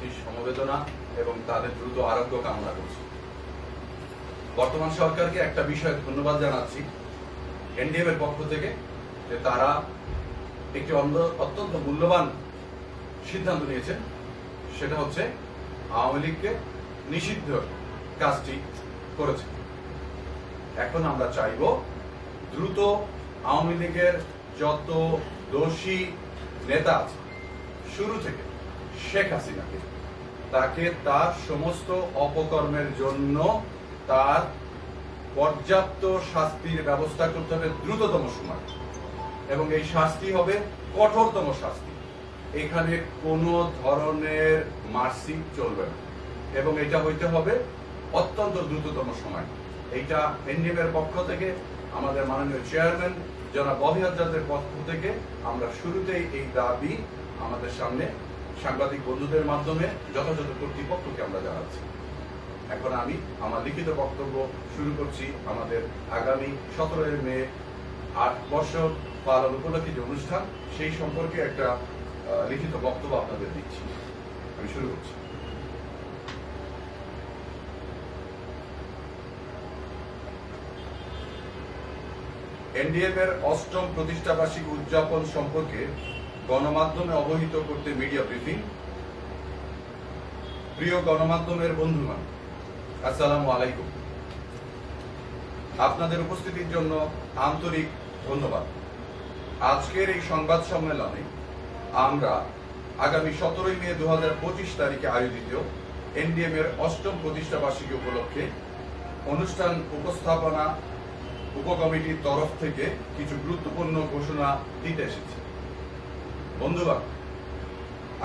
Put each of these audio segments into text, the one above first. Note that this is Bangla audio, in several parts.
প্রতি সমবেদনা এবং তাদের দ্রুত আরোগ্য কামনা করছি। বর্তমান সরকারকে একটা বিষয়ে ধন্যবাদ জানাচ্ছি এনডিএম এর পক্ষ থেকে, যে তারা একটি অত্যন্ত মূল্যবান সিদ্ধান্ত নিয়েছেন, সেটা হচ্ছে আওয়ামী লীগকে নিষিদ্ধ কাজটি করেছে। এখন আমরা চাইব দ্রুত আওয়ামী লীগের যত দোষী নেতা আছে শুরু থেকে শেখ হাসিনাকে, তাকে তার সমস্ত অপকর্মের জন্য তার পর্যাপ্ত শাস্তির ব্যবস্থা করতে হবে দ্রুততম সময়, এবং এই শাস্তি হবে কঠোরতম শাস্তি। এখানে কোনো ধরনের মার্সি চলবে না, এবং এটা হইতে হবে অত্যন্ত দ্রুততম সময়। এইটা এনডিএম এর পক্ষ থেকে, আমাদের মাননীয় চেয়ারম্যান জনাব ববি হাজ্জাজের পক্ষ থেকে আমরা শুরুতেই এই দাবি আমাদের সামনে সাংবাদিক বন্ধুদের মাধ্যমে যথাযথ কর্তৃপক্ষকে আমরা জানাচ্ছি। এখন আমি আমার লিখিত বক্তব্য শুরু করছি। আমাদের আগামী 17 মে 8 বছর পালন উপলক্ষে যে অনুষ্ঠান, সেই সম্পর্কে একটা লিখিত বক্তব্য আপনাদের দিচ্ছি। আমি শুরু করছি। এনডিএম এর 8ম প্রতিষ্ঠাবার্ষিকী উদযাপন সম্পর্কে গণমাধ্যমে অবহিত করতে মিডিয়া ব্রিফিং। প্রিয় গণমাধ্যমের বন্ধুগণ, আসসালামু আলাইকুম। আপনাদের উপস্থিতির জন্য আন্তরিক ধন্যবাদ। আজকের এই সংবাদ সম্মেলনে আমরা আগামী 17 মে 2025 তারিখে আয়োজিত এনডিএম এর 8ম প্রতিষ্ঠাবার্ষিকী উপলক্ষে অনুষ্ঠান উপস্থাপনা উপকমিটির তরফ থেকে কিছু গুরুত্বপূর্ণ ঘোষণা দিতে এসেছি। বন্ধুগণ,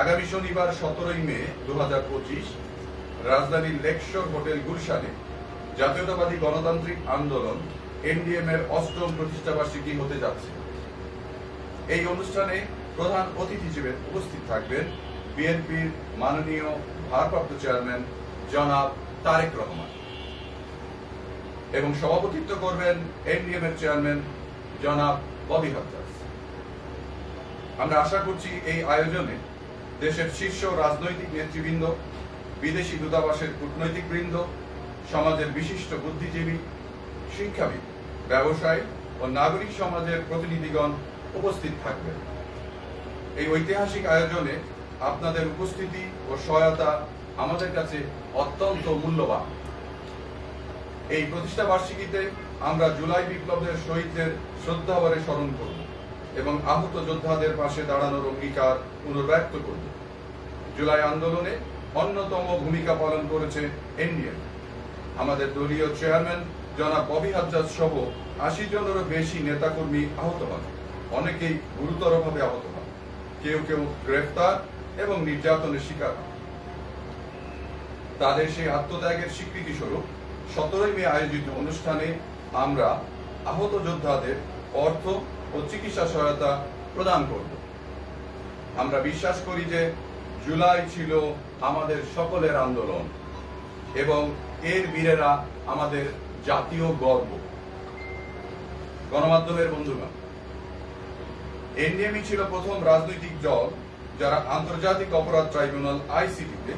আগামী শনিবার 17 মে 2025 রাজধানীর লেকশোর হোটেল গুলশানে জাতীয়তাবাদী গণতান্ত্রিক আন্দোলন এনডিএম এর 8ম প্রতিষ্ঠাবার্ষিকী হতে যাচ্ছে। এই অনুষ্ঠানে প্রধান অতিথি হিসেবে উপস্থিত থাকবেন বিএনপির মাননীয় ভারপ্রাপ্ত চেয়ারম্যান জনাব তারেক রহমান, এবং সভাপতিত্ব করবেন এনডিএম এর চেয়ারম্যান জনাব ববি হাজ্জাজ। আমরা আশা করছি এই আয়োজনে দেশের শীর্ষ রাজনৈতিক নেতৃবৃন্দ, বিদেশি দূতাবাসের কূটনৈতিক বৃন্দ, সমাজের বিশিষ্ট বুদ্ধিজীবী, শিক্ষাবিদ, ব্যবসায়ী ও নাগরিক সমাজের প্রতিনিধিগণ উপস্থিত থাকবেন। এই ঐতিহাসিক আয়োজনে আপনাদের উপস্থিতি ও সহায়তা আমাদের কাছে অত্যন্ত মূল্যবান। এই প্রতিষ্ঠা বার্ষিকীতে আমরা জুলাই বিপ্লবের শহীদদের শ্রদ্ধাভরে স্মরণ করব এবং আহত যোদ্ধাদের পাশে দাঁড়ানোর অঙ্গীকার পুনর্ব্যক্ত করব। জুলাই আন্দোলনে অন্যতম ভূমিকা পালন করেছে এনডিএম। আমাদের দলীয় চেয়ারম্যান জনাব ববি হাজ্জাজ সহ 80 জনেরও বেশি নেতাকর্মী আহত হন, অনেকেই গুরুতরভাবে আহত হন, কেউ কেউ গ্রেফতার এবং নির্যাতনের শিকার হন। তাদের সেই আত্মত্যাগের স্বীকৃতি স্বরূপ 17 মে আয়োজিত অনুষ্ঠানে আমরা আহত যোদ্ধাদের অর্থ ও চিকিৎসা সহায়তা প্রদান করব। আমরা বিশ্বাস করি যে জুলাই ছিল আমাদের সকলের আন্দোলন এবং এর বীরেরা আমাদের জাতীয় গর্ব। গণমাধ্যমের বন্ধুগণ, এনডিএমই ছিল প্রথম রাজনৈতিক দল যারা আন্তর্জাতিক অপরাধ ট্রাইব্যুনাল আইসিটিতে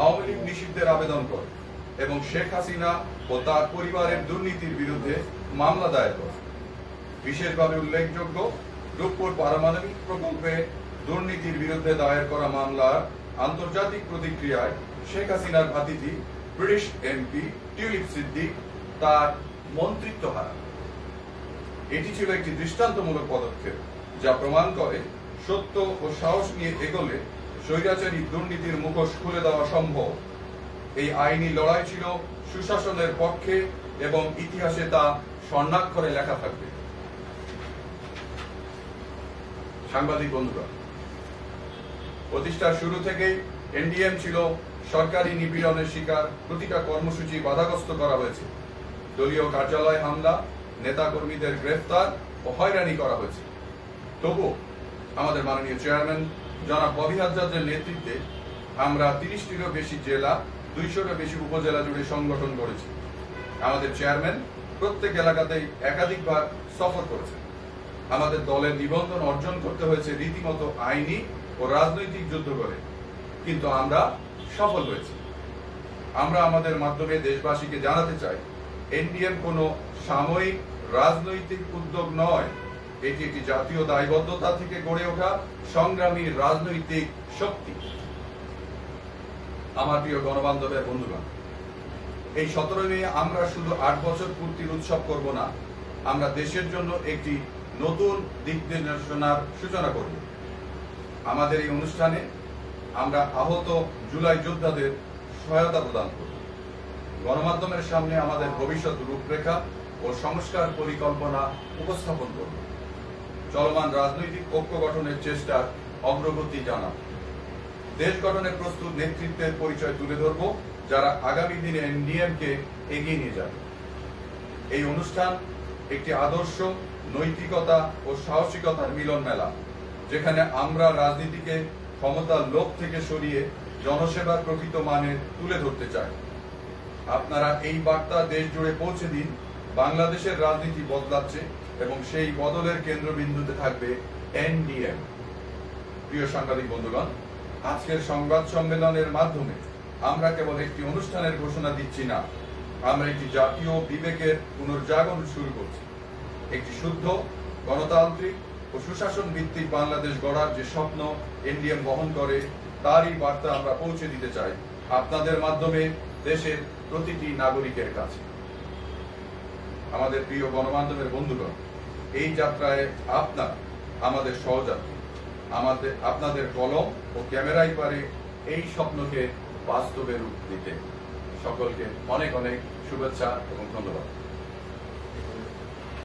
আওয়ামী লীগ নিষিদ্ধের আবেদন করে এবং শেখ হাসিনা ও তার পরিবারের দুর্নীতির বিরুদ্ধে মামলা দায়ের করে। বিশেষভাবে উল্লেখযোগ্য, রূপপুর পারমাণবিক প্রকল্পে দুর্নীতির বিরুদ্ধে দায়ের করা মামলার আন্তর্জাতিক প্রতিক্রিয়ায় শেখ হাসিনার ভাতিজি ব্রিটিশ এমপি টিউলিপ সিদ্দিক তার মন্ত্রিত্ব হারান। এটি ছিল একটি দৃষ্টান্তমূলক পদক্ষেপ, যা প্রমাণ করে সত্য ও সাহস নিয়ে এগোলে স্বৈরাচারী দুর্নীতির মুখোশ খুলে দেওয়া সম্ভব। এই আইনি লড়াই ছিল সুশাসনের পক্ষে এবং ইতিহাসে তা স্বর্ণাক্ষরে লেখা থাকবে। সাংবাদিক বন্ধুরা, প্রতিষ্ঠার শুরু থেকেই এনডিএম ছিল সরকারি নিপীড়নের শিকার। প্রতিটা কর্মসূচি বাধাগ্রস্ত করা হয়েছে, দলীয় কার্যালয় হামলা, নেতাকর্মীদের গ্রেফতার ও হয়রানি করা হয়েছে। তবুও আমাদের মাননীয় চেয়ারম্যান জনাব ববি হাজ্জাজের নেতৃত্বে আমরা 30টিরও বেশি জেলা, 200-রও বেশি উপজেলা জুড়ে সংগঠন করেছি। আমাদের চেয়ারম্যান প্রত্যেক এলাকাতেই একাধিকবার সফর করেছেন। আমাদের দলের নিবন্ধন অর্জন করতে হয়েছে রীতিমতো আইনি ও রাজনৈতিক যুদ্ধ করে, কিন্তু আমরা সফল হয়েছে। আমরা আমাদের মাধ্যমে দেশবাসীকে জানাতে চাই, এনডিএম কোনো সাময়িক রাজনৈতিক উদ্যোগ নয়, এটি একটি জাতীয় দায়বদ্ধতা থেকে গড়ে ওঠা সংগ্রামী রাজনৈতিক শক্তি। আমার প্রিয় গণবান্ধবের বন্ধুগণ, এই 17 মে আমরা শুধু 8 বছর পূর্তির উৎসব করব না, আমরা দেশের জন্য একটি নতুন দিক নির্দেশনার সূচনা করব। আমাদের এই অনুষ্ঠানে আমরা আহত জুলাই যোদ্ধাদের সহায়তা প্রদান করব। গণমাধ্যমের সামনে আমাদের ভবিষ্যৎ রূপরেখা ও সংস্কার পরিকল্পনা উপস্থাপন করব। চলমান রাজনৈতিক ঐক্য গঠনের চেষ্টার অগ্রগতি জানাব। দেশ গঠনে প্রস্তুত নেতৃত্বের পরিচয় তুলে ধরব, যারা আগামী দিনে এনডিএমকে এগিয়ে নিয়ে যাবে। এই অনুষ্ঠান একটি আদর্শ, নৈতিকতা ও সাহসিকতার মিলন মেলা, যেখানে আমরা রাজনীতিকে ক্ষমতার লোভ থেকে সরিয়ে জনসেবার প্রকৃত মানে তুলে ধরতে চাই। আপনারা এই বার্তা দেশ জুড়ে পৌঁছে দিন। বাংলাদেশের রাজনীতি বদলাচ্ছে এবং সেই বদলের কেন্দ্রবিন্দুতে থাকবে এনডিএম। প্রিয় সাংবাদিক বন্ধুগণ, আজকের সংবাদ সম্মেলনের মাধ্যমে আমরা কেবল একটি অনুষ্ঠানের ঘোষণা দিচ্ছি না, আমরা একটি জাতীয় বিবেকের পুনর্জাগরণ শুরু করছি। একটি শুদ্ধ, গণতান্ত্রিক ও সুশাসন ভিত্তিক বাংলাদেশ গড়ার যে স্বপ্ন এনডিএম বহন করে, তারই বার্তা আমরা পৌঁছে দিতে চাই আপনাদের মাধ্যমে দেশের প্রতিটি নাগরিকের কাছে। আমাদের প্রিয় গণমাধ্যমের বন্ধুগণ, এই যাত্রায় আপনারা আমাদের সহযাত্রী। আপনাদের কলম ও ক্যামেরাই পারে এই স্বপ্নকে বাস্তবে রূপ দিতে। সকলকে অনেক অনেক শুভেচ্ছা এবং ধন্যবাদ।